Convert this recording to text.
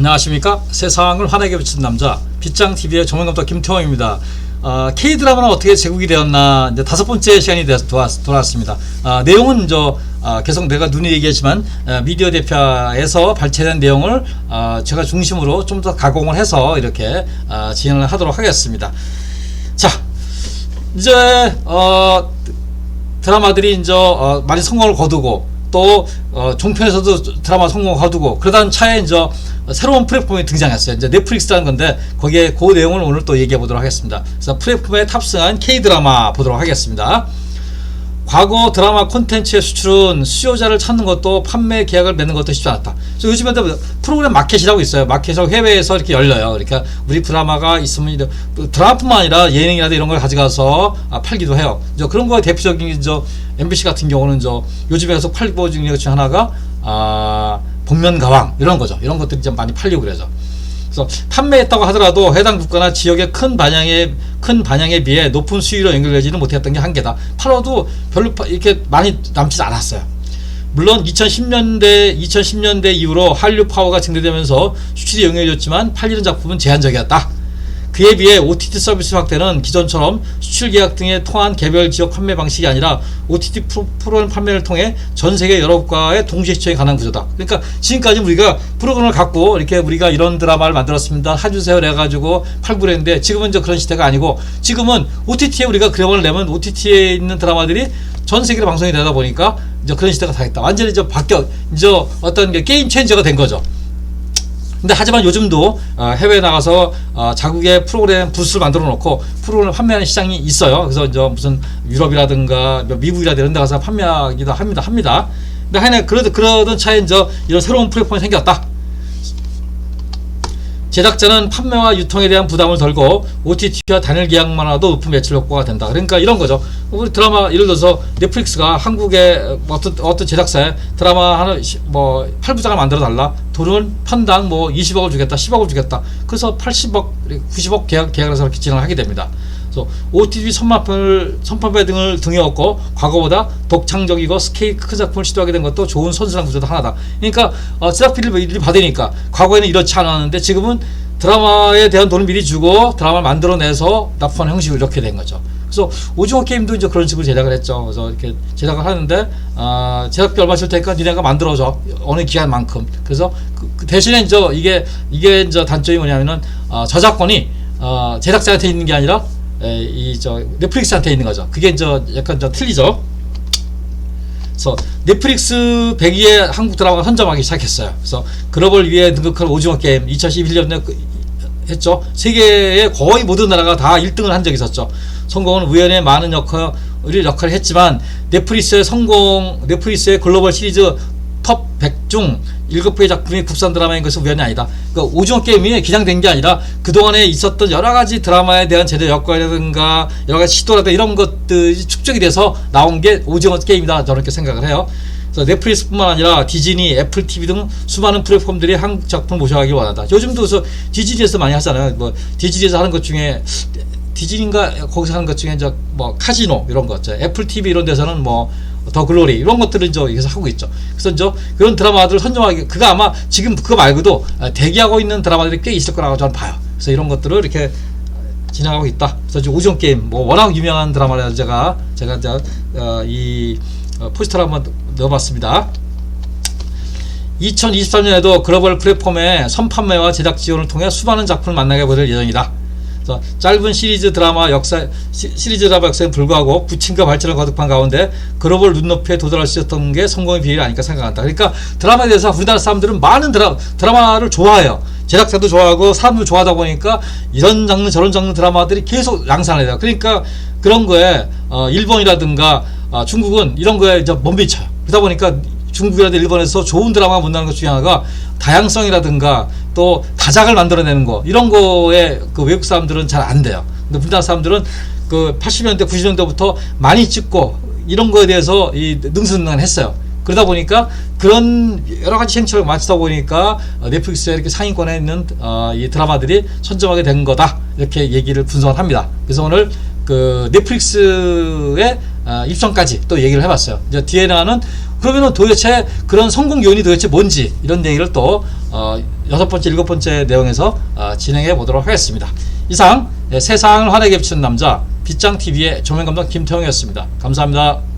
안녕하십니까. 세상을 환하게 비추는 남자 빗장TV의 전문감독 김태형입니다. K드라마는 어떻게 제국이 되었나 이제 5번째 시간이 돌아왔습니다. 내용은 계속 내가 눈에 얘기했지만 미디어 대표에서 발췌된 내용을 제가 중심으로 좀 더 가공을 해서 이렇게 진행을 하도록 하겠습니다. 자, 이제 드라마들이 이제 많이 성공을 거두고 또 종편에서도 드라마 성공을 거두고 그러던 차에 이제 새로운 플랫폼이 등장했어요. 이제 넷플릭스라는 건데 거기에 그 내용을 오늘 또 얘기해 보도록 하겠습니다. 그래서 플랫폼에 탑승한 K드라마 보도록 하겠습니다. 과거 드라마 콘텐츠의 수출은 수요자를 찾는 것도 판매 계약을 맺는 것도 쉽지 않았다. 그래서 요즘에 프로그램 마켓이라고 있어요. 마켓이 해외에서 이렇게 열려요. 그러니까 우리 드라마가 있으면 드라마뿐만 아니라 예능이라든 이런 걸 가져가서 팔기도 해요. 그런 거에 대표적인 MBC 같은 경우는 요즘에 계속 팔고 있는 것 중 하나가 복면가왕 이런 거죠. 이런 것들이 좀 많이 팔리고 그러죠. 그래서 판매했다고 하더라도 해당 국가나 지역의 큰 반향에 비해 높은 수위로 연결되지는 못했던 게 한계다. 팔아도 별로 이렇게 많이 남지 않았어요. 물론 2010년대 이후로 한류 파워가 증대되면서 수출이 연결되었지만 팔리는 작품은 제한적이었다. 그에 비해 OTT 서비스 확대는 기존처럼 수출 계약 등에 통한 개별 지역 판매 방식이 아니라 OTT 프로그램 판매를 통해 전 세계 여러 국가의 동시에 시청이 가능한 구조다. 그러니까 지금까지 우리가 프로그램을 갖고 이렇게 우리가 이런 드라마를 만들었습니다. 해주세요 해가지고 팔고 그랬는데 지금은 이제 그런 시대가 아니고 지금은 OTT에 우리가 드라마를 내면 OTT에 있는 드라마들이 전 세계로 방송이 되다 보니까 이제 그런 시대가 다 있다. 완전히 이제 어떤 게임 체인저가 된 거죠. 근데 하지만 요즘도 해외에 나가서 자국의 프로그램 부스를 만들어 놓고 프로그램 판매하는 시장이 있어요. 그래서 이제 무슨 유럽이라든가 미국이라든가 이런 데 가서 판매하기도 합니다. 근데 하여간 그러던 차에 이제 이런 새로운 플랫폼이 생겼다. 제작자는 판매와 유통에 대한 부담을 덜고 OTT와 단일 계약만 하도 높은 매출 효과가 된다. 그러니까 이런 거죠. 우리 드라마 예를 들어서 넷플릭스가 한국의 어떤 제작사에 드라마 하나 8부작을 만들어 달라. 돈은 편당 20억을 주겠다, 10억을 주겠다. 그래서 80억, 90억 계약을 해서 이렇게 진행을 하게 됩니다. 그래서 OTT 선판매 등을 등에 업고 과거보다 독창적이고 스케일 큰 작품을 시도하게 된 것도 좋은 선순환 구조도 하나다. 그러니까 제작비를 받으니까 과거에는 이렇지 않았는데 지금은 드라마에 대한 돈을 미리 주고 드라마를 만들어내서 납품하는 형식으로 이렇게 된 거죠. 그래서 오징어 게임도 이제 그런 식으로 제작을 했죠. 그래서 이렇게 제작을 하는데 제작비 얼마 줄 테니까 니네가 만들어줘 어느 기간만큼. 그래서 그 대신에 이게 이제 단점이 뭐냐면은 저작권이 제작자한테 있는 게 아니라 넷플릭스한테 있는 거죠. 그게 약간 틀리죠. 그래서 넷플릭스 100위에 한국 드라마가 선점하기 시작했어요. 그래서 글로벌 위에 등극한 오징어 게임 2011년에 했죠. 세계의 거의 모든 나라가 다 1등을 한 적이 있었죠. 성공은 우연에 많은 역할을 했지만 넷플릭스의 글로벌 시리즈 톱 100 중 7부의 작품이 국산 드라마인 것은 우연이 아니다. 그러니까 오징어 게임이 그냥 된 게 아니라 그동안에 있었던 여러가지 드라마에 대한 제도 역할이라든가 여러가지 시도라든가 이런 것들이 축적이 돼서 나온 게 오징어 게임이다. 저는 이렇게 생각을 해요. 그래서 넷플릭스뿐만 아니라 디즈니, 애플 TV 등 수많은 플랫폼들이 한국 작품을 모셔가길 원한다. 요즘도 디즈니에서 많이 하잖아요. 디즈니에서 하는 것 중에 디즈니인가 거기서 하는 것 중에 카지노 이런 거 있죠. 애플 TV 이런 데서는 더 글로리 이런 것들을 여기서 하고 있죠. 그래서 그런 드라마들을 선정하기 그거 아마 지금 그거 말고도 대기하고 있는 드라마들이 꽤 있을 거라고 저는 봐요. 그래서 이런 것들을 이렇게 진행하고 있다. 그래서 오징어 게임 워낙 유명한 드라마라서 제가 이 포스터를 한번 넣어봤습니다. 2023년에도 글로벌 플랫폼의 선판매와 제작 지원을 통해 수많은 작품을 만나게 될 예정이다. 짧은 시리즈 드라마 역사에 불구하고 부침과 발전을 거듭한 가운데 글로벌 눈높이에 도달할 수 있었던 게 성공의 비밀이 아닐까 생각한다. 그러니까 드라마에 대해서 우리나라 사람들은 많은 드라마를 좋아해요. 제작자도 좋아하고 사람도 좋아하다 보니까 이런 장르 저런 장르 드라마들이 계속 양산을 해요. 그러니까 그런 거에 일본이라든가 중국은 이런 거에 못 미쳐요. 그러다 보니까 중국이라든가 일본에서 좋은 드라마가 못 나오는 것 중에 하나가 다양성이라든가 또 다작을 만들어내는 거 이런 거에 외국 사람들은 잘 안 돼요. 근데 우리나라 사람들은 80년대 90년대부터 많이 찍고 이런 거에 대해서 능수능란했어요. 그러다 보니까 그런 여러 가지 행처를 마치다 보니까 넷플릭스에 이렇게 상위권에 있는 이 드라마들이 선점하게 된 거다 이렇게 얘기를 분석을 합니다. 그래서 오늘 넷플릭스의 입성까지 또 얘기를 해봤어요. 이제 뒤에 나가는 그러면은 도대체 그런 성공 요인이 도대체 뭔지 이런 얘기를 또 6번째, 7번째 내용에서 진행해 보도록 하겠습니다. 이상 세상을 환하게 비추는 남자 빗장TV의 조명감독 김태형이었습니다. 감사합니다.